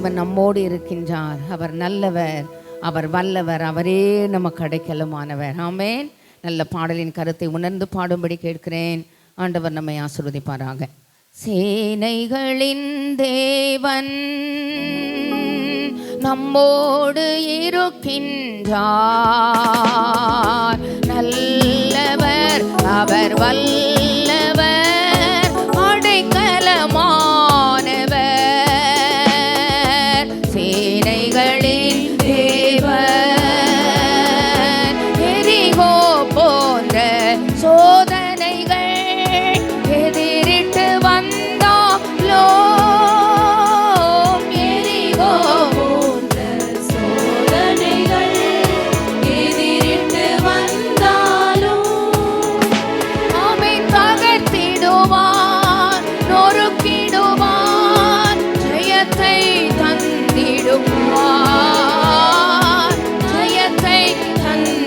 தேவன் நம்மோடு இருக்கின்றார். அவர் நல்லவர், அவர் வல்லவர், அவரே நமக்கு அடைக்கலமானவர். ஆமென். நல்ல பாடலின் கருத்தை உணர்ந்து பாடும்படி கேட்கிறேன். ஆண்டவர் நம்மை ஆசீர்வதிப்பாராக. சேனைகளின் தேவன் நம்மோடு இருக்கின்றார். நல்லவர், அவர் வல்லவர், அடைக்கலமானவர். சேனைகளின் தேவன் எரிகோ போன்ற சோதனைகள் எதிரிட்டு வந்தாலோ, எரிகோ போன்ற சோதனைகள் எதிரிட்டு வந்தாலோ ஆமென் தகர்த்திடுவார், நொறுக்கிடுவார், ஜெயத்தை தந்திடுவார், ஜெயத்தை தந்திடுவார்,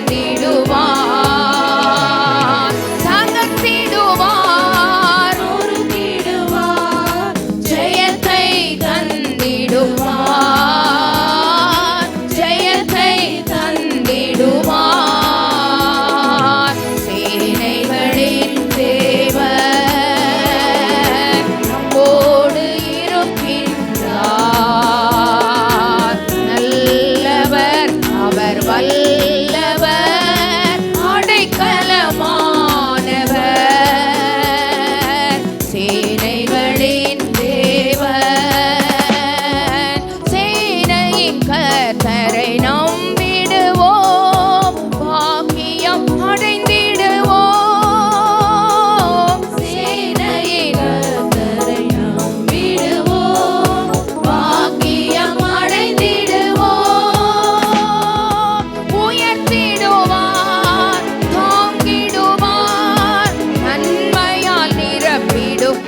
தகர்த்திடுவார், நொறுக்கிடுவார், ஜெயத்தை தந்திடுவார், ஜெயத்தை தந்திடுவார். சேனைகளின் தேவன் நம்மோடு இருக்கின்றார். நல்லவர், அவர் வல்லவர், அடைக்கலமானவர். சேனைகளின் தேவன், சேனையின் கர்த்தரை நம்பிடுவோம், பாக்கியம் அடைந்திடுவோம். சேனையின் கர்த்தரை நம்பிடுவோம், பாக்கியம் அடைந்திடுவோம். உயர்த்திடுவார், தாங்கிடுவார், நன்மையால் நிரப்பிடுவார்,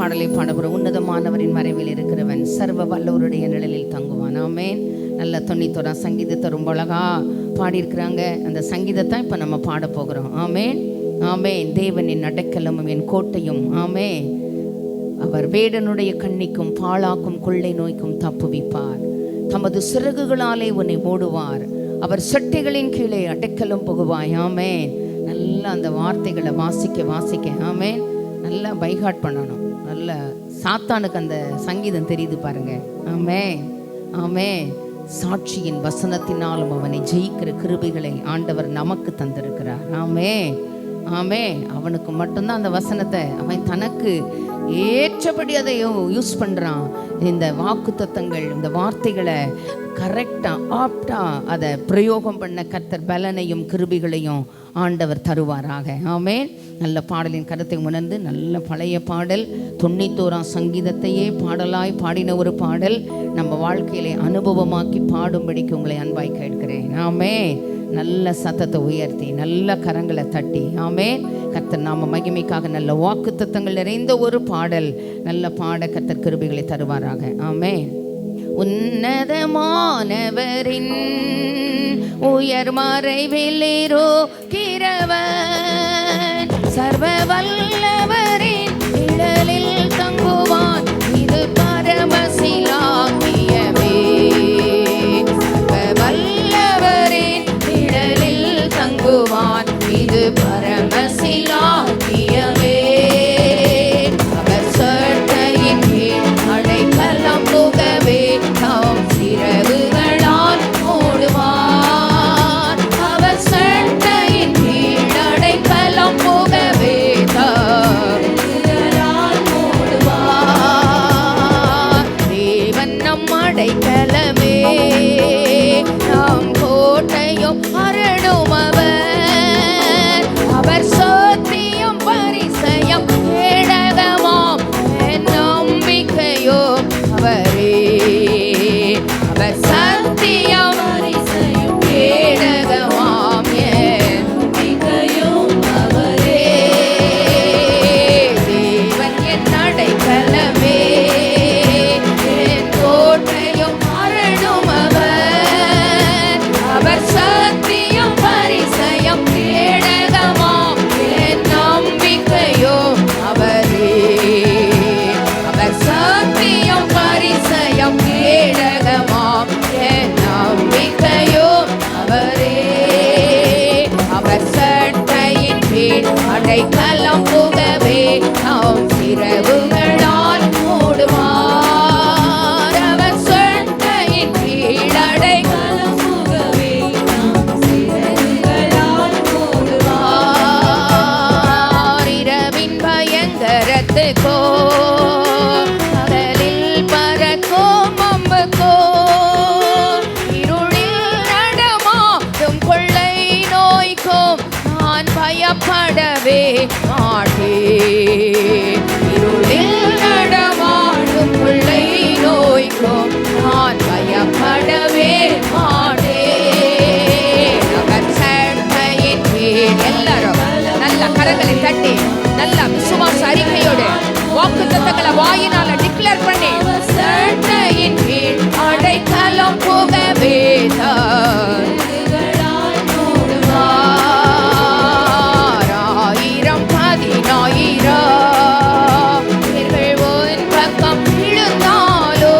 பாடலை பாடப்போற உன்னதமானவரின் மறைவில் இருக்கிறவன் சர்வ வல்லவருடைய நிழலில் தங்குவான். ஆமென். நல்ல 91 சங்கீதத்தை ரொம்ப அழகா பாடியிருக்கிறாங்க. அந்த சங்கீதத்தை இப்போ நம்ம பாட போகிறோம். ஆமென் ஆமென். தேவனின் அடைக்கலமும் என் கோட்டையும். ஆமென். அவர் வேடனுடைய கண்ணிக்கும் பாழாக்கும் கொள்ளை நோய்க்கும் தப்புவிப்பார். தமது சிறகுகளாலே உன்னை மூடுவார். அவர் செட்டைகளின் கீழே அடைக்கலம் புகுவாய். ஆமென். நல்லா அந்த வார்த்தைகளை வாசிக்க ஆமென். நல்லா பைகாட் பண்ணணும். நல்ல சாத்தானுக்கு அந்த சங்கீதம் தெரியுது பாருங்க. ஆமென் ஆமென். சாட்சியின் வசனத்தினாலும் அவனை ஜெயிக்கிற கிருபைகளை ஆண்டவர் நமக்கு தந்திருக்கிறார். ஆமென் ஆமென். அவனுக்கு மட்டும்தான் அந்த வசனத்தை அவன் தனக்கு ஏற்றபடி அதை யூஸ் பண்ணுறான். இந்த வாக்கு தத்தங்கள், இந்த வார்த்தைகளை கரெக்டாக ஆப்டாக அதை பிரயோகம் பண்ண கர்த்தர் பலனையும் கிருபிகளையும் ஆண்டவர் தருவாராக. ஆமென். நல்ல பாடலின் கருத்தை உணர்ந்து நல்ல பழைய பாடல் 91 சங்கீதத்தையே பாடலாய் பாடின ஒரு பாடல் நம்ம வாழ்க்கையிலே அனுபவமாக்கி பாடும்படிக்கு உங்களை அன்பாய் கேட்கிறேன். ஆமென். நல்ல சத்தத்தை உயர்த்தி நல்ல கரங்களை தட்டி ஆமென். கர்த்தர் நாம மகிமைக்காக நல்ல வாக்கு தத்தங்கள் நிறைந்த ஒரு பாடல் நல்ல பாட கர்த்தர் கிருபைகளை தருவாராக. ஆமென். உன்னதமானவரின் உயர் மறைவில் இருக்கிறவன் சர்வ வல்லவரின் நிழலில் தங்குவான். இது பரமசிலாக்கியமே. சர்வ வல்லவரின் நிழலில் தங்குவான். இது பரமசிலாக்கியமே. அவர் சட்டையின் கீழ் அடைக்கலம் புகவே தாம் சிறகுகளால் மூடுவார். அவர் சட்டையின் கீழ் அடைக்கலம் புகவே தாம் சிறகுகளால் மூடுவார். தேவன் நம் அடைக்கலமே, நாம் கோட்டையும் அரணும் அவர். அவர் சத்தியம் பரிசயம் கேடகமாம் என் நம்பிக்கையோ அவரே. அவர் சத்தியம் பரிசயம் கேடகமாம் என் நம்பிக்கையும் அவரே. தேவன் என் அடைக்கலமே, என் கோட்டையும் அரணும் அவர். அவர் சத்தியம் பரிசயம் கேடகமாம் என் நம்பிக்கையோ அவரே. அவர் சத்தியம் பரிசயம் கேடகமாம் என் நம்பிக்கையோ அவரே. அவர் சட்டையின் கீழ் அடைக்கலம் புகவே நாம் சிறகுகளால் மூடுவார். அவர் சட்டையின் கீழ் அடைக்கலம் புகவே நாம் சிறகுகளால் மூடுவார். இரவின் பயங்கரத்துக்கோ பகலில் பறக்கும் அம்புக்கோ இருளில் நடமாடும் கொள்ளை நோய்க்கும் நான் பயப்படவே மாட்டேன். இருளில் நடமாடும் கொள்ளை நோய்க்கும் நான் பயப்படவே மாட்டேன். அவர் சட்டையின் கீழ் எல்லாரும் நல்ல கரங்களை தட்டி நல்ல விசுவாச அறிக்கையோடு வாக்கு தத்தங்களை வாயினால டிக்ளேர் பண்ணி சட்டையின் கீழ் அடைக்கலம் புகவே ஆயிரம் 10,000 பேர்கள் உன் பக்கம் விழுந்தாலோ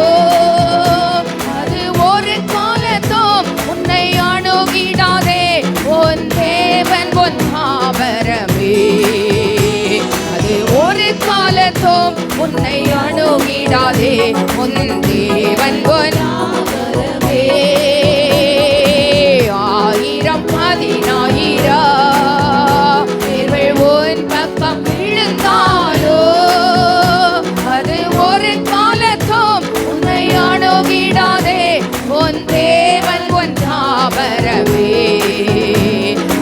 அது ஒரு காலத்தும் உன்னை அணுகிடாதே. உன் தேவன் உன் தாவரமே. அது ஒரு காலத்தும் உன்னை அணுகிடாதே. உன் தேவன் உன் தாவரமே. 1000 10,000 பேர்கள் உன் பக்கம் விழுந்தாலோ அது ஒரு காலத்தும் உன்னை அணுகிடாதே. உன் தேவன் உன் தாவரமே.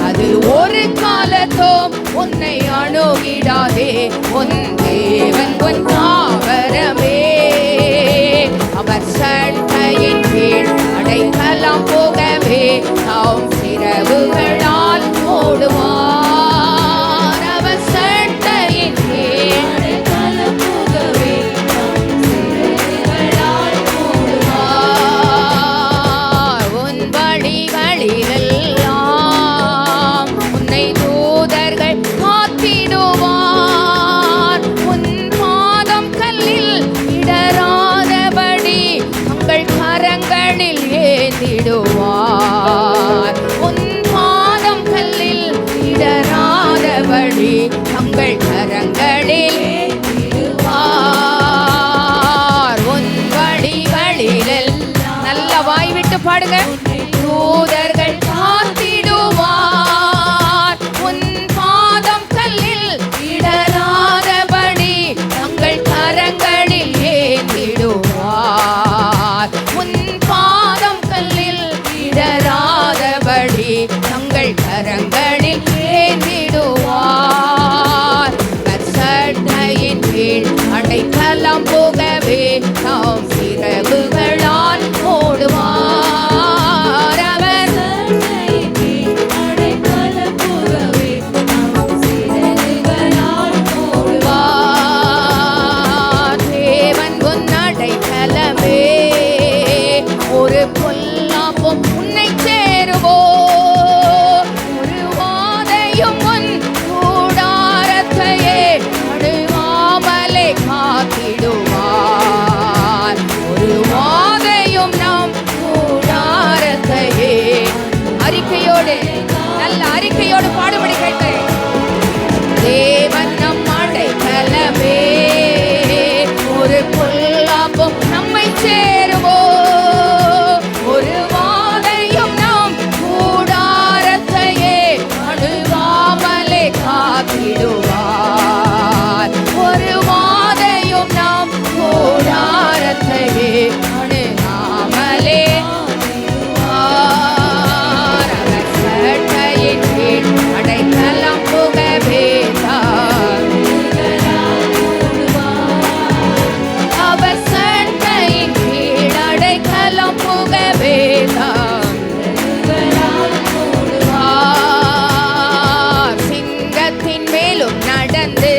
அது ஒரு காலத்தும் உன்னை அணுகிடாதே. உன் தேவன் உன் தாவரமே. அவர் சட்டையின் கீழ் அடைக்கலம் புகவே தாம் சிறகுகளால் மூடுவார். அவர் சட்டையின் கீழ் அடைக்கலம் புகவே வழிகளெல்லாம் உன்னை தூதர்கள் காத்திடுவார். உன் பாதம் கல்லில் இடராதபடி தங்கள் கரங்களில் ஏந்திடுவார். உன் பாதம் கல்லில் இடராதபடி தங்கள் கரங்களில் ஏந்திடுவார். உன் வழிகளில் நல்ல வாய் விட்டு பாடுங்க. தூதர்கள் காத்திடுவார். உன் பாதம் கல்லில் இடராதபடி தங்கள் கரங்களில் ஏந்திடுவார். உன் பாதம் கல்லில் இடராதபடி தங்கள் கரங்களில் ஏந்திடுவார். கர்த்தரின் கீழ் அடைக்கலம் புகவே தாம் சிறகுகளால் மூடுவார். ஒரு பொல்லாப்பும் உன்னை சேருவோ, ஒரு வாதையும் உன் கூடாரத்தையே அணுகாமலே காத்திடுவார். ஒரு வாதையும் நம் கூடாரத்தையே. அறிக்கையோடு நல்ல அறிக்கையோடு பாடுபடி கேட்கிறேன். தேவன் நம் அடைக்கலமே, ஒரு பொல்லாப்பும் நம்மை சேருவோ, ஒரு வாதையும் நம் கூடாரத்தையே அணுகாமலே காத்திடுவார். ஒரு வாதையும் நம் கூடாரத்தையே அணுகாமலே சட்டையின் கீழ் அடைக்கலம் புகவே அவர் சட்டையின் கீழ் அடைக்கலம் புகவே சிங்கத்தின் மேலும் நடந்து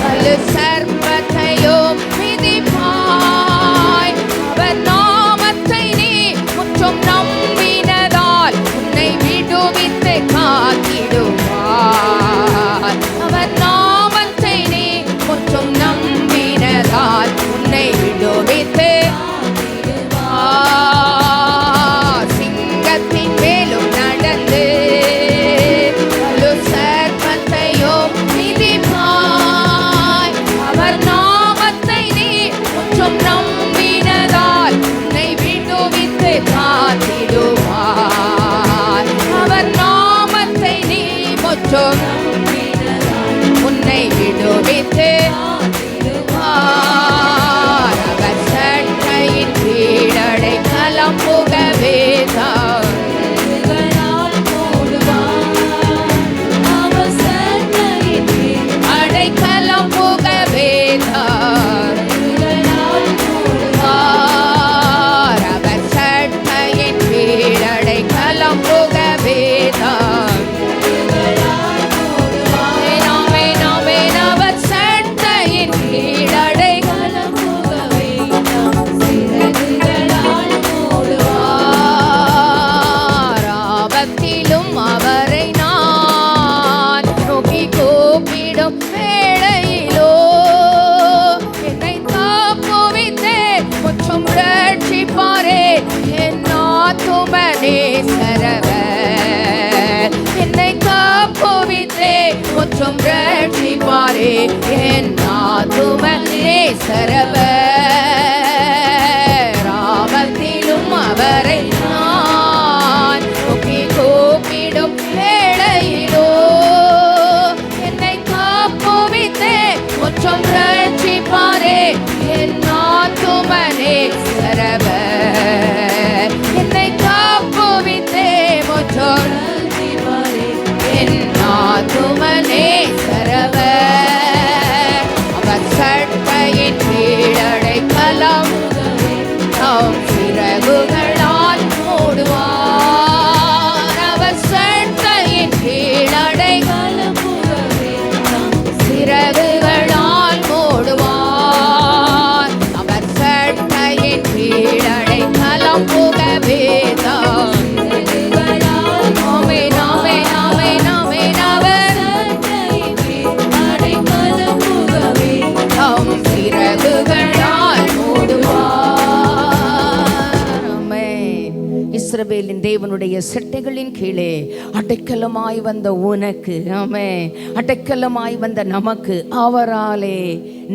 வலு சர்ப்பத்தையும் மிதிப்பாய். அவர் நாமத்தை நீ முற்றும் நம்பினதால் உன்னை விடுவித்து காத்திடுவார். அவர் நாமத்தை நீ முற்றும் நம்பினதால் உன்னை விடுவித்து சிங்கத்தின் மேலும் நடந்து வலு சர்ப்பத்தையும் மிதிப்பாய். அவர் நாமத்தை நீ முற்றும் நம்பினதால் உன்னை விடுவித்து காத்திடுவார். அவர் நாமத்தை நீ முற்றும் உன்னை விடுவித்து அவர் சட்டையின் கீழ் அடைக்கலம் புகவே அடைக்கலம் புகவே அவர் சட்டையின் கீழ் அடைக்கலம் புகவே அவர் சட்டையின் கீழ் அடைக்கலம் புகவே சிறகுகளால் மூடுவார். ஆபத்திலும் அவரை நான் நோக்கி கூப்பிடும் வேளையிலோ என்னை தப்புவித்தே முற்றும் ரட்சிப்பாரே என் ஆத்துமனே சரவர். என்னை தப்புவித்தே முற்றும் ரட்சிப்பாரே என் ஆத்துமனே சரவர். ஆபத்திலும் அவரை நான் நோக்கி கூப்பிடும் வேளையிலோ என்னை காப்புவித்தே முற்றும் ரட்சிப்பாரே என் ஆத்துமனே சரவர். என்னை காப்புவித்தே முற்றும் ரட்சிப்பாரே என் ஆத்துமனே சரவர். அவர் சட்டையின் கீழ் அடைக்கலம் தாம் சிறகுகளால் மூடுவார். அவர் சட்டையின் கீழ் அடைக்கலம் சிறகுகளால் மூடுவார். அவர் சட்டையின் கீழ் அடைக்கலம் புகவே தாம் தேவனுடைய செட்டைகளின் கீழே அடைக்கலமாய் வந்த உனக்கு, ஆமென், அடைக்கலமாய் வந்த நமக்கு அவராலே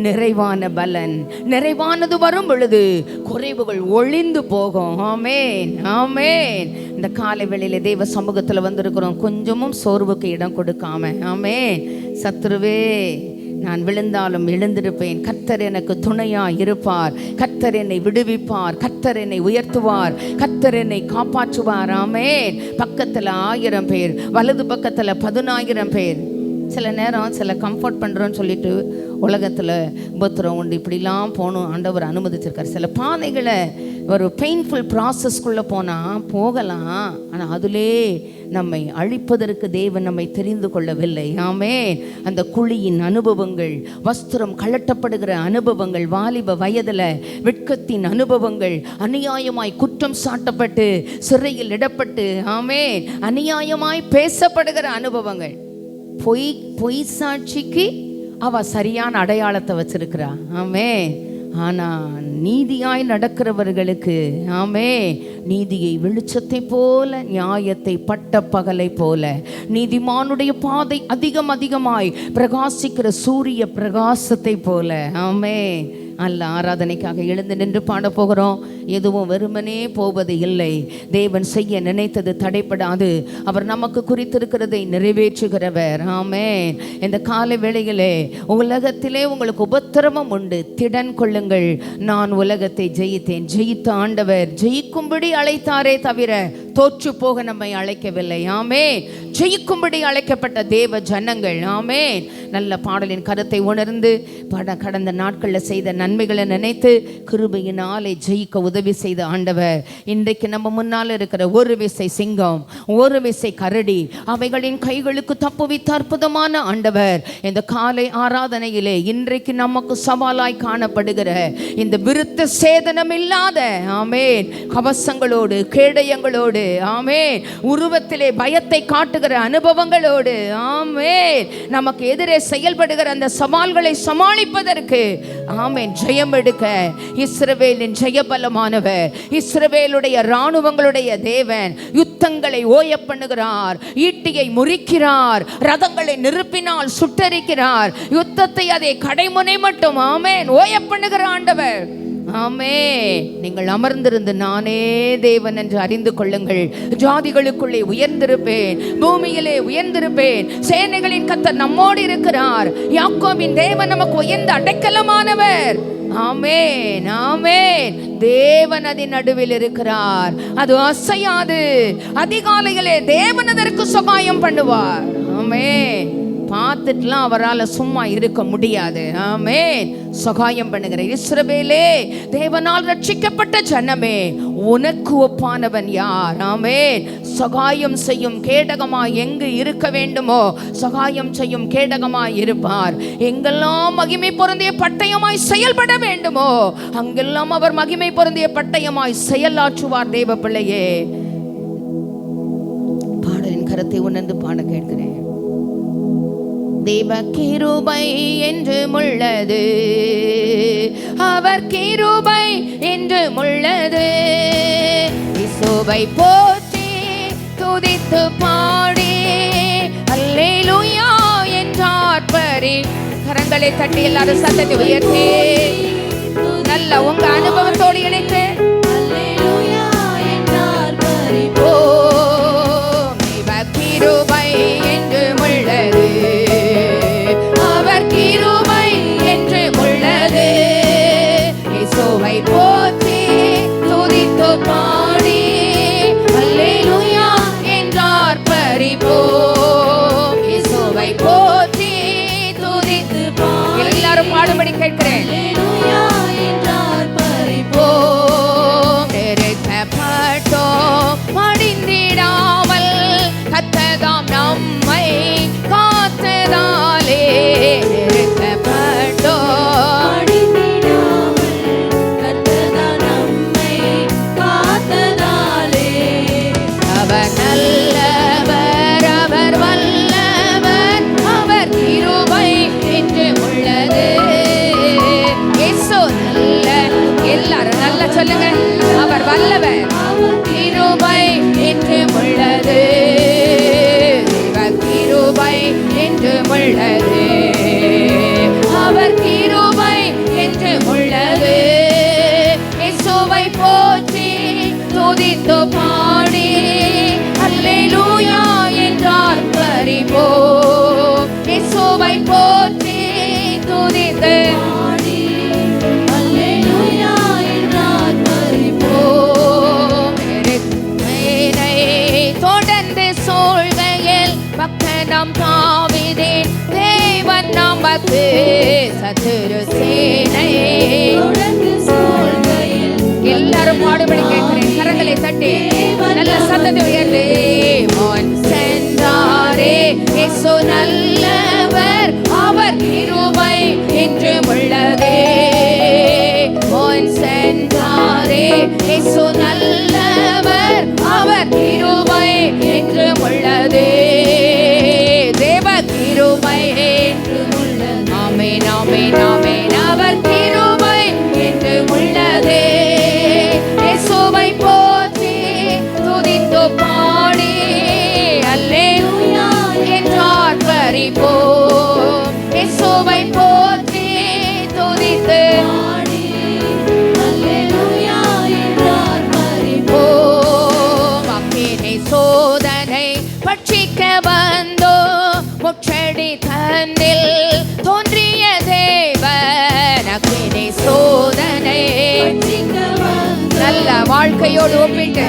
நிறைவான பலன், நிறைவானது வரும் பொழுது குறைவுகள் ஒளிந்து போகும். ஆமென், ஆமென். இந்த காலை வேளையில தேவ சமூகத்தில் வந்திருக்கிறோம், கொஞ்சமும் சோர்வுக்கு இடம் கொடுக்காம. ஆமென். சத்துருவே, நான் விழுந்தாலும் எழுந்திருப்பேன், கர்த்தர் எனக்கு துணையா இருப்பார், கர்த்தர் என்னை விடுவிப்பார், கர்த்தர் என்னை உயர்த்துவார், கர்த்தர் என்னை காப்பாற்றுவார். ஆமென். பக்கத்தில் 1000 பேர், வலது பக்கத்தில் 10,000 பேர். சில நேரம் சில கம்ஃபர்ட் பண்ணுறோன்னு சொல்லிட்டு உலகத்தில் உபத்திரம் உண்டு, இப்படிலாம் போகணும் ஆண்டவர் அனுமதிச்சிருக்கார். சில பாதைகளை ஒரு பெயின்ஃபுல் ப்ராசஸ்க்குள்ளே போகலாம், ஆனால் அதிலே நம்மை அழிப்பதற்கு தேவன் நம்மை தெரிந்து கொள்ளவில்லை. ஆமென். அந்த குழியின் அனுபவங்கள், வஸ்திரம் கழட்டப்படுகிற அனுபவங்கள், வாலிப வயதில் வெட்கத்தின் அனுபவங்கள், அநியாயமாய் குற்றம் சாட்டப்பட்டு சிறையில் இடப்பட்டு, ஆமென், அநியாயமாய் பேசப்படுகிற அனுபவங்கள், பொய் சாட்சிக்கு அவ சரியான அடையாளத்தை வச்சிருக்கிறா. ஆமென். ஆனா நீதியாய் நடக்கிறவர்களுக்கு, ஆமென், நீதியை வெளிச்சத்தை போல, நியாயத்தை பட்ட பகலை போல, நீதிமானுடைய பாதை அதிகமாய் பிரகாசிக்கிற சூரிய பிரகாசத்தை போல. ஆமென். அல்ல ஆராதனைக்காக எழுந்து நின்று பாட போகிறோம். எதுவும் வெறுமனே போவது இல்லை. தேவன் செய்ய நினைத்தது தடைப்படாது. அவர் நமக்கு குறித்திருக்கிறதை நிறைவேற்றுகிறவர். ஆமென். இந்த காலை வேளையிலே உலகத்திலே உங்களுக்கு உபத்திரவம் உண்டு, திடன் கொள்ளுங்கள், நான் உலகத்தை ஜெயித்தேன். ஜெயித்த ஆண்டவர் ஜெயிக்கும்படி அழைத்தாரே தவிர தோற்று போக நம்மை அழைக்கவில்லை. ஆமென். ஜெயிக்கும்படி அழைக்கப்பட்ட தேவ ஜனங்கள். ஆமென். நல்ல பாடலின் கருத்தை உணர்ந்து கடந்த நாட்களில் செய்த நன்மைகளை நினைத்து கிருபையினாலே ஜெயிக்க உதவி செய்த ஆண்டவர் இன்றைக்கு நம்ம முன்னால் இருக்கிற ஒரு விசை சிங்கம், ஒரு விசை கரடி, அவைகளின் கைகளுக்கு தப்புவித்த அற்புதமான ஆண்டவர் இந்த காலை ஆராதனையிலே இன்றைக்கு நமக்கு சவாலாய் காணப்படுகிற இந்த விருத்த சேதனம் இல்லாத, ஆமென், கவசங்களோடு, கேடயங்களோடு, ஆமென், உருவத்திலே பயத்தை காட்டுகிற அனுபவங்களோடு, ஆமென், நமக்கு எதிரே செயல்படுகிற அந்த சவால்களை சமாளிப்பதற்கு, ஆமென், ஜெயம் எடுக்க இஸ்ரவேலின் ஜெயபலமானவர், இஸ்ரவேலுடைய இராணுவங்களுடைய தேவன் யுத்தங்களை ஓய பண்ணுகிறார், ஈட்டியை முறிக்கிறார், ரதங்களை நெருப்பினால் சுட்டரிக்கிறார், யுத்தத்தை அதை கடைமுனை மட்டும், ஆமென், ஓய பண்ணுகிற ஆண்டவர். ஆமென். நீங்கள் அமர்ந்திருந்து நானே தேவன் என்று அறிந்து கொள்ளுங்கள். ஜாதிகளுக்குள்ளே உயர்ந்திருப்பேன், பூமியிலே உயர்ந்திருப்பேன். சேனைகளின் கர்த்தர் நம்மோடு இருக்கிறார். யாக்கோபின் தேவன் நமக்கு உயர்ந்த அடைக்கலமானவர். ஆமென், ஆமென். தேவன் அதன் நடுவில் இருக்கிறார், அது அசையாது. அதிகாலையிலே தேவன் அதற்கு சகாயம் பண்ணுவார். ஆமென். பார்த்துட்டுலாம் அவரால் சும்மா இருக்க முடியாது. ஆமென். சகாயம் பண்ணுகிற இஸ்ரவேலே, தேவனால் ரட்சிக்கப்பட்ட ஜனமே, உனக்கு ஒப்பானவன் யார்? ஆமென். சகாயம் செய்யும் கேடகமாய் எங்கு இருக்க வேண்டுமோ சகாயம் செய்யும் கேடகமாய் இருப்பார். எங்கெல்லாம் மகிமை பொருந்திய பட்டயமாய் செயல்பட வேண்டுமோ அங்கெல்லாம் அவர் மகிமை பொருந்திய பட்டயமாய் செயலாற்றுவார். தேவ பிள்ளையே, பாடலின் கருத்தை உணர்ந்து பாட கேட்கிறேன். தேவ கிருபை என்று உள்ளது, அவர் கிருபை என்று உள்ளது. இயேசுவை போற்றி துதித்து பாடி அல்லேலூயா என்றார் பரி. கரங்களை தட்டி எல்லாரும் சத்தத்தை உயர்த்தி நல்ல உங்க அனுபவத்தோடு இணைத்து அல்லேலூயா என்றார் பரி. ஓ தேவ கிருபை என்று உள்ளது, இயேசுவை போற்றி துதித்து பாடி அல்லேலூயா என்றார் பரிபோம். இயேசுவை போற்றி துதித்து பாடி எல்லாரும் பாடும்படி கேட்கிறேன். அல்லேலூயா என்றார் பரிபோம். தக்கனம் தாவீதின் தேவன் நமக்கு சத்துரு சேனை எல்லாரும் பாடுபடி கேட்கிறேன். கரங்களை தட்டி நல்ல சத்தத்தை உயர்ந்து முன் சென்றாரே இயேசு நல்லவர் அவர் கிருபை என்றும் உள்ளதே. முன் சென்றாரே இயேசு நல்லவர் அவர் கிருபை என்றும் உள்ளதே. தேவ கிருபை என்றும் உள்ளது. ஆமென் ஆமென் ஆமென். அவர் கிருபை என்றும் உள்ளதே. இயேசுவை போற்றி துதித்து பாடி அல்லேலூயா என்றார் பரிபோம். இயேசுவை போற்றி துதித்து பாடி அல்லேலூயா என்றார் பரிபோம். அக்கினி சோதனை பட்சிக்க வந்தோ முச்சடி தன்னில் தோன்றிய தேவன். அக்கினி சோதனை நல்ல வாழ்க்கையோடு ஒப்பிட்டு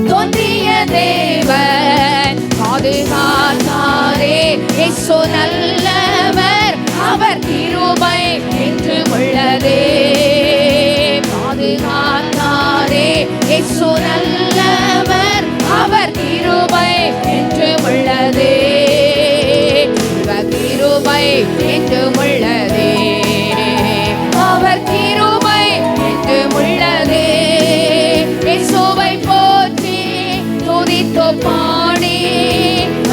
தோன்றிய தேவன் பாதுகாத்தாரே இயேசு நல்லவர் அவர் கிருபை என்றும் உள்ளதே. பாதுகாத்தாரே இயேசு நல்லவர் அவர் கிருபை என்றும் உள்ளதே. கிருபை என்றும் உள்ளதே. அவர் கிருபை என்றும் உள்ளதே. இயேசுவை போற்றி துதித்து பாடி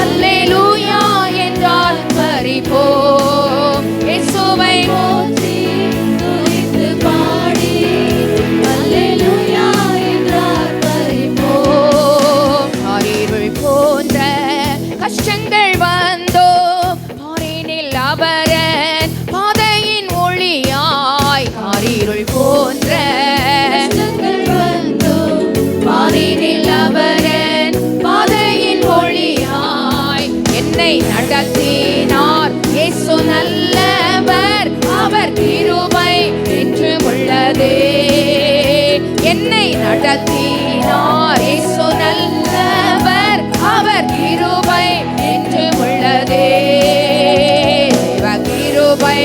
அல்லேலூயா என்றால் பரிபோம். இயேசுவை போற்றி துதித்து பாடி அல்லேலூயா என்றால் பரிபோம். ஆரிருள் போன்ற கஷ்டங்கள் வந்தோ பாரினில் அவரன் பாதையின் ஒளியாய். ஆரிருள் போன்ற கஷ்டங்கள் வந்தோ பாரினில் அவரன் பாதையின் ஒளியாய். என்னை நடத்தினார் இயேசு நல்லவர் அவர் கிருபை என்றும் உள்ளதே. என்னை நடத்தினார் இயேசு நல்லவர் அவர் கிருபை என்றும் உள்ளதே. கிருபை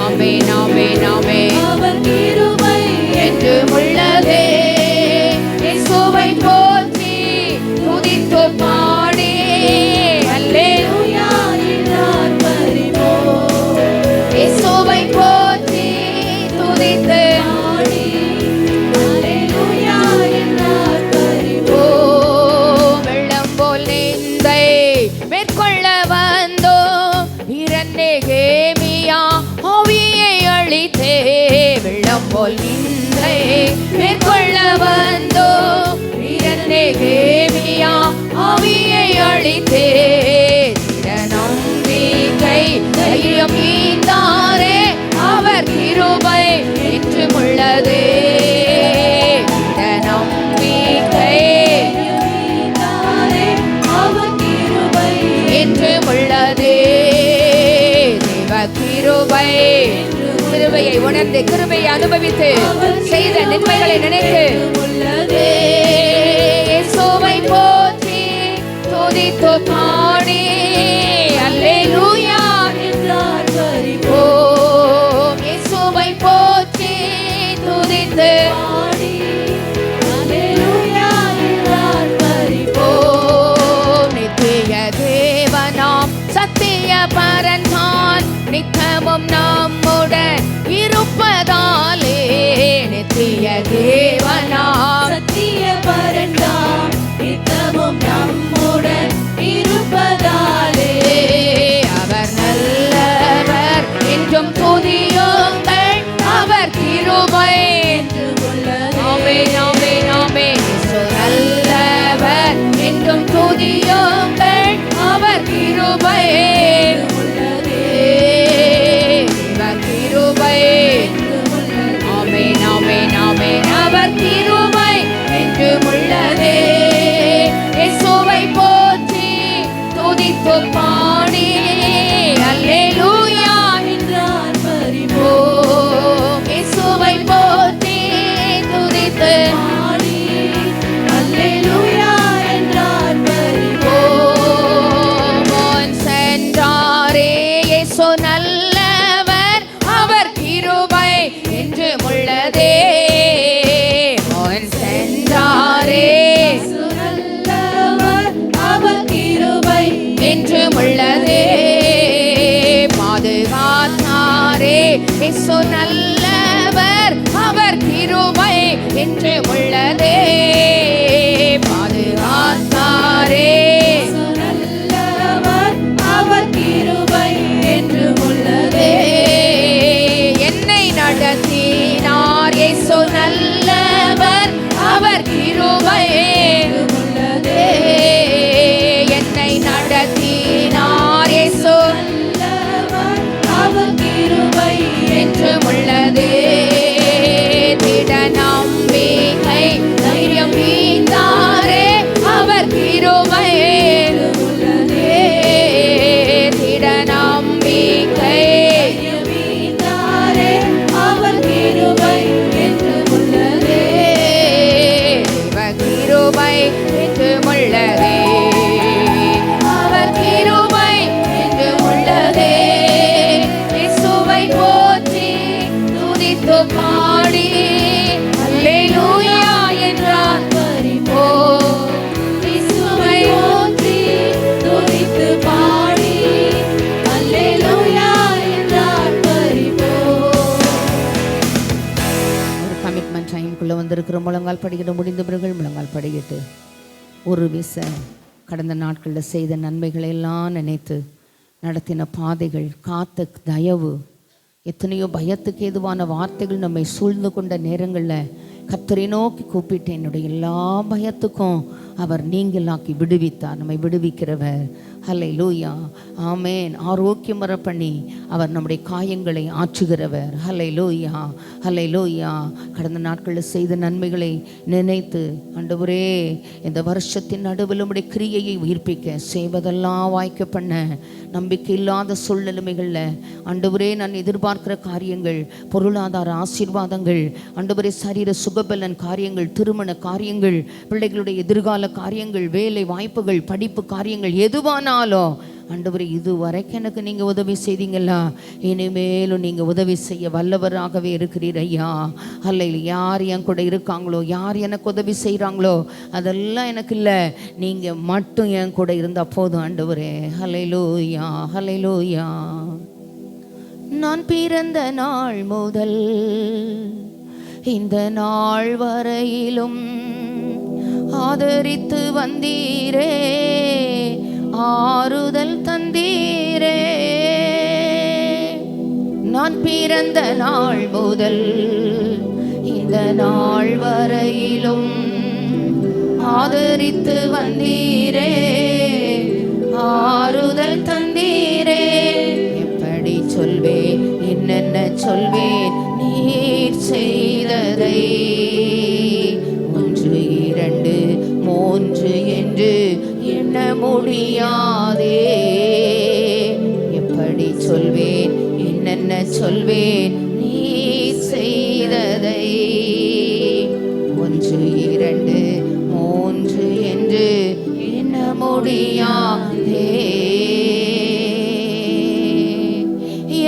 ஆமென் ஆமென் ஆமென். அவர் கிருபை என்றும் உள்ளதே. இயேசுவை போற்றி துதித்து பாடி அல்லேலூயா என்றார் பரிபோம். இயேசுவை போற்றி துதித்து பாடி அல்லேலூயா என்றார் பரிபோம். வெள்ளம் போல் நிந்தை மேற்கொள்ள வந்தோ இரண்டேகேமியா ஆவியை அழித்தே. வெள்ளம் போல் நிந்தை மேற்கொள்ள வந்தோ இரண்டேகேமியா ஆவியை அழித்தே. நம்பிக்கை தைரியம் ஈந்தாரே அவர் கிருபை என்றும் உள்ளதே. நம்பிக்கை அவர் கிருபை என்றும் உள்ளதே. கிருபை கிருபையை உணர்ந்து கிருபையை அனுபவித்து செய்த நன்மைகளை நினைத்து உள்ளதே. இயேசுவை போற்றி துதித்து பாடி அல்லேலூயா என்றார் பரிபோம். இயேசுவை போற்றி துதித்து பாடி அல்லேலூயா என்றார் பரிபோம். நித்திய தேவனாம் சத்திய பரன்தான் நித்தமும் நம்முடன் இருப்பதாலே. நித்திய தேவனாம் சத்திய பரன்தான் நித்தமும் நம்முடன் இருப்பதாலே. அவர் நல்லவர் என்றும் துதியுங்கள் அவர் கிருபை என்றும் உள்ளதே. ஆமென் ஆமென் ஆமென். இயேசு நல்லவர் என்றும் துதியுங்கள் அவர் கிருபை உள்ளதே. கிருபை ஆமென் ஆமென் ஆமென். அவர் கிருபை என்றும் உள்ளதே. இயேசுவை போற்றி துதித்து பாடி அல்லேலூயா என்றார் பரிபோம். இயேசுவை போற்றி துதித்து பாடி அல்லேலூயா என்றார் பரிபோம். இயேசு நல்லவர், அவர் கிருபை என்று உள்ளதே. பாதுகாத்தாரே, நல்லவர், அவர் கிருபை என்று உள்ளதே. என்னை நடத்தினார், இயேசு நல்லவர், அவர் கிருபை உள்ளதே. என்னை நடத்தினார், இயேசு நல்லவர், அவர் கிருபை என்று உள்ளதே. திட நம்பிக்கை தைரியம் வீந்தாரே, அவர் கிருபை உள்ளதே. திட நம்பிக்கை வீந்தாரே, அவர் கிருபை என்று உள்ளதே. கிருபை என்று உள்ளதே, அவர் கிருபை என்று உள்ளதே. இயேசுவை போற்றி துதித்து பாடி அல்லேலூயா என்றார் பரிபோ. இயேசுவை போற்றி துதித்து பாடி அல்லேலூயா என்றார் பரிபோ. ஒரு கமிட்மெண்ட் டைமுக்குள்ளே வந்திருக்கிற முழங்கால் படிக்கிட முடிந்தவர்கள் முழங்கால் படிக்கிட்டு ஒரு விச கடந்த நாட்களில் செய்த நன்மைகளை எல்லாம் நினைத்து நடத்தின பாதைகள், காத்த தயவு, எத்தனையோ பயத்துக்கு ஏதுவான வார்த்தைகள் நம்மை சூழ்ந்து கொண்ட நேரங்களில் கர்த்தரை நோக்கி கூப்பிட்டு என்னுடைய எல்லா பயத்துக்கும் அவர் நீங்களாக்கி விடுவித்தார். நம்மை விடுவிக்கிறவர். ஹல்லேலூயா, ஆமேன். ஆரோக்கியம் வர பண்ணி அவர் நம்முடைய காயங்களை ஆற்றுகிறவர். ஹல்லேலூயா, ஹல்லேலூயா. கடந்த நாட்களில் செய்த நன்மைகளை நினைத்து ஆண்டவரே இந்த வருஷத்தின் நடுவில் உம்முடைய கிரியையை உயிர்ப்பிக்க செய்வதெல்லாம் வாய்க்க பண்ண நம்பிக்கை இல்லாத சூழ்நிலைகளில் ஆண்டவரே நான் எதிர்பார்க்கிற காரியங்கள், பொருளாதார ஆசீர்வாதங்கள், ஆண்டவரே சரீர சுகபலன் காரியங்கள், திருமண காரியங்கள், பிள்ளைகளுடைய எதிர்கால காரியங்கள், வேலை வாய்ப்புகள், படிப்பு காரியங்கள் எதுவானாலும் ஆண்டவரே இதுவரைக்கும் எனக்கு நீங்கள் உதவி செய்தீங்களா, இனிமேலும் நீங்கள் உதவி செய்ய வல்லவராகவே இருக்கிறீர் ஐயா. அல்ல யார் என் கூட இருக்காங்களோ, யார் எனக்கு உதவி செய்கிறாங்களோ அதெல்லாம் எனக்கு இல்லை, நீங்கள் மட்டும் என் கூட இருந்தால் போதும் ஆண்டவரே. ஹல்லேலூயா, ஹல்லேலூயா. நான் பிறந்த நாள் முதல் இந்த நாள் வரையிலும் ஆதரித்து வந்தீரே, ஆறுதல் தந்தீரே. நான் பிறந்த நாள் முதல் இந்த நாள் வரையிலும் ஆதரித்து வந்தீரே, ஆறுதல் தந்தீரே. எப்படி சொல்வேன், என்னென்ன சொல்வேன் நீர் செய்ததை, 1 2 3 என்று எண்ண முடியாதே. எப்படி சொல்வேன், என்னென்ன சொல்வேன் நீர் செய்ததை, 1 2 3 என்று எண்ண முடியாதே.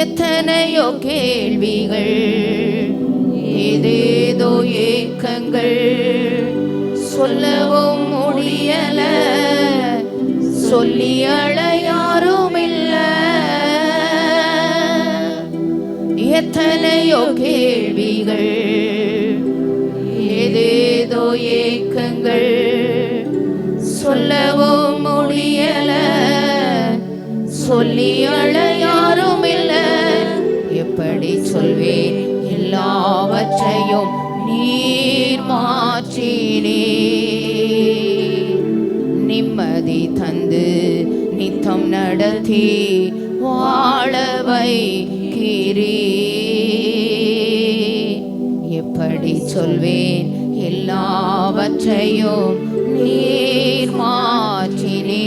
எத்தனையோ கேள்விகள், ஏதேதோ ஏக்கங்கள், சொல்லவும் முடியல, சொல்லி அழ யாரும் இல்ல. எத்தனையோ கேள்விகள், ஏதேதோ ஏக்கங்கள், சொல்லவும் முடியல, சொல்லி அழ யாரும் இல்ல. எப்படி சொல்வேன், எல்லாவற்றையும் நீர் மாற்றினே. நிம்மதி தந்து நித்தம் நடத்தி வாழ வைக்கிறீ. எப்படி சொல்வேன், எல்லாவற்றையும் நீர் மாற்றினே.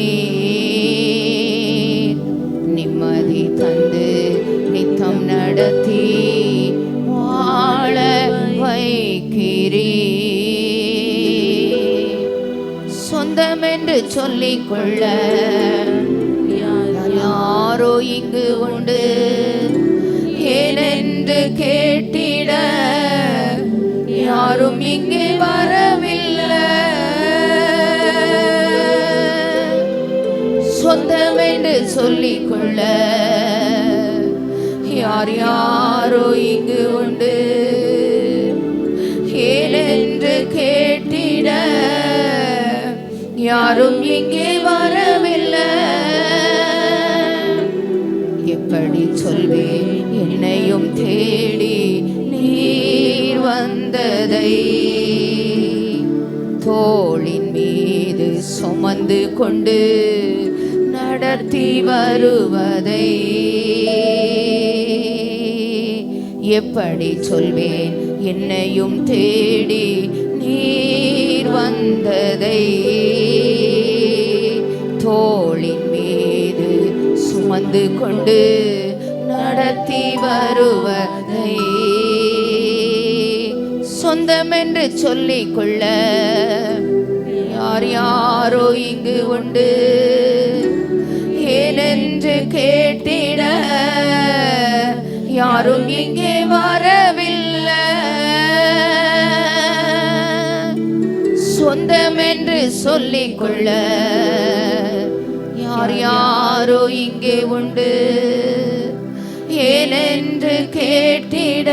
நிம்மதி தந்து நித்தம் நடத்தி வாழ வைக்கிறீ. சொந்தம் என்று சொல்லிக்கொள்ள யாரோ இங்கு உண்டு, ஏனென்று கேட்டிட யாரும் இங்கே வரவில்லை. சொந்தம் என்று சொல்லிக்கொள்ள யார் யாரோ இங்கு உண்டு ஏனென்று கேட்டிட யாரும் இங்கே வரவில்லை. எப்படி சொல்வேன் என்னையும் தேடி நீர் வந்ததை, தோளின் மீது சுமந்து கொண்டு நடத்தி வருவதை. எப்படி சொல்வேன் என்னையும் தேடி நீர் வந்ததை, தோளின் மீது சுமந்து கொண்டு நடத்தி வருவதை. சொந்தம் என்று சொல்லிக் கொள்ள யார் யாரோ இங்கு உண்டு ஏனென்று கேட்டிட யாரும் இங்கே வரவில்லை. சொந்தம் என்று சொல்லிக் கொள்ள யார் யாரோ இங்கே உண்டு ஏனென்று கேட்டிட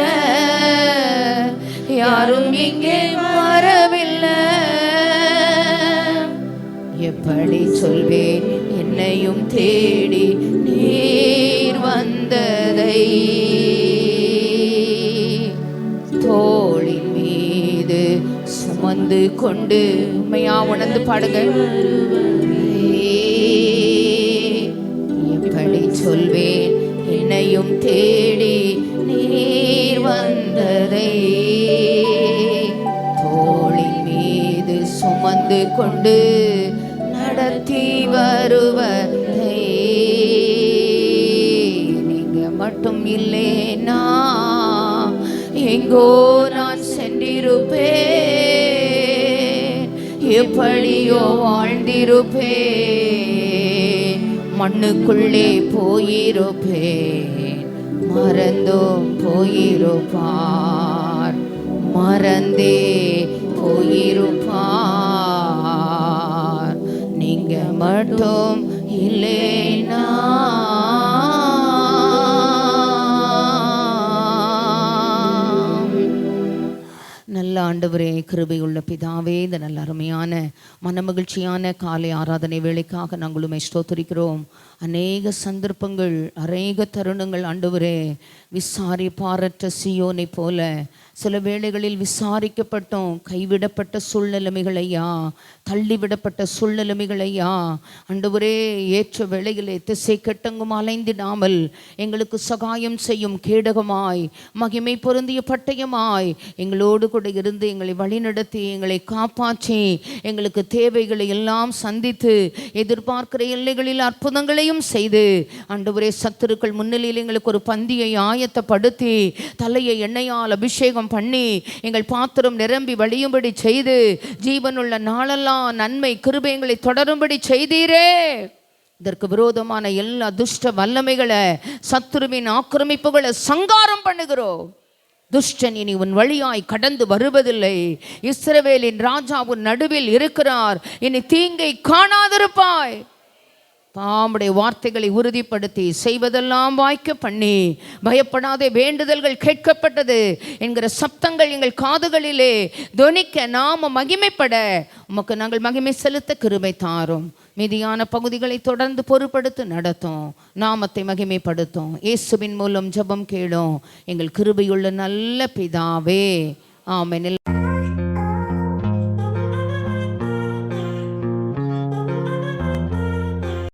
யாரும் இங்கே வரவில்லை. எப்படி சொல்வேன் என்னையும் தேடி நீர் வந்ததை, தோளின் மீது சுமந்து கொண்டு. உண்மையா உணர்ந்து பாடுங்க. எப்படி சொல்வேன் என்னையும் தேடி நீர் வந்ததை, தோளின் மீது சுமந்து கொண்டு நடத்தி வருவதை. நீங்க மட்டும் இல்லைனா எங்கோ நான் சென்றிருப்பேன், எப்படியோ வாழ்ந்திருப்பேன், மண்ணுக்குள்ளே போயிருப்பேன், மறந்தோம் போயிருப்பார், மறந்தே போயிருப்பார். நீங்க மட்டும் இல்லைனா நல்ல ஆண்டவரே, கிருபையுள்ள பிதாவே, இந்த நல்ல அருமையான மனமகிழ்ச்சியான காலை ஆராதனை வேளைக்காக நாங்கள் உம்மை ஸ்தோத்திரிக்கிறோம். அநேக சந்தர்ப்பங்கள், அநேக தருணங்கள் ஆண்டவரே, விசாரிப்பாரற்ற சீயோனை போல சில வேளைகளில் விசாரிக்கப்பட்டோம், கைவிடப்பட்ட சூழ்நிலைமைகள் ஐயா, தள்ளிவிடப்பட்ட சூழ்நிலைமைகள் ஐயா ஆண்டவரே, ஏற்ற வேளையிலே திசை கெட்டங்கும் அலைந்திடாமல் எங்களுக்கு சகாயம் செய்யும் கேடகமாய், மகிமை பொருந்திய பட்டயமாய் எங்களோடு கூட இருந்து எங்களை வழிநடத்தி எங்களை காப்பாற்றி எங்களுக்கு தேவைகளை எல்லாம் சந்தித்து எதிர்பார்க்கிற எல்லைகளில் அற்புதங்களையும் செய்து ஆண்டவரே, சத்துருக்கள் முன்னிலையில் எங்களுக்கு ஒரு பந்தியை ஆயத்தப்படுத்தி தலையை எண்ணெயால் அபிஷேகம் பண்ணி எங்கள் பாத்திரம் நிரம்பி வழியும்படி செய்து ஜீவனுள்ள நாளெல்லாம் நன்மை கிருபைகளை தொடரும்படி செய்தீரே. இதற்கு விரோதமான எல்லா துஷ்ட வல்லமைகளை, சத்துருவின் ஆக்கிரமிப்புகளை சங்காரம் பண்ணுகிறோம். துஷ்டன் இனி உன் வழியாய் கடந்து வருவதில்லை. இஸ்ரவேலின் ராஜா உன் நடுவில் இருக்கிறார், இனி தீங்கை காணாதிருப்பாய். பாம்புடைய வார்த்தைகளை உறுதிப்படுத்தி செய்வதெல்லாம் வாய்க்க பண்ணி, பயப்படாதே வேண்டுதல்கள் கேட்கப்பட்டது என்கிற சப்தங்கள் எங்கள் காதுகளிலே தொனிக்க நாம மகிமைப்பட உமக்கு நாங்கள் மகிமை செலுத்த கிருபை தாரும். மீதியான பகுதிகளை தொடர்ந்து பொறுப்படுத்தி நடத்தும், நாமத்தை மகிமைப்படுத்தும். இயேசுவின் மூலம் ஜெபம் கேளும் எங்கள் கிருபையுள்ள நல்ல பிதாவே, ஆமென்.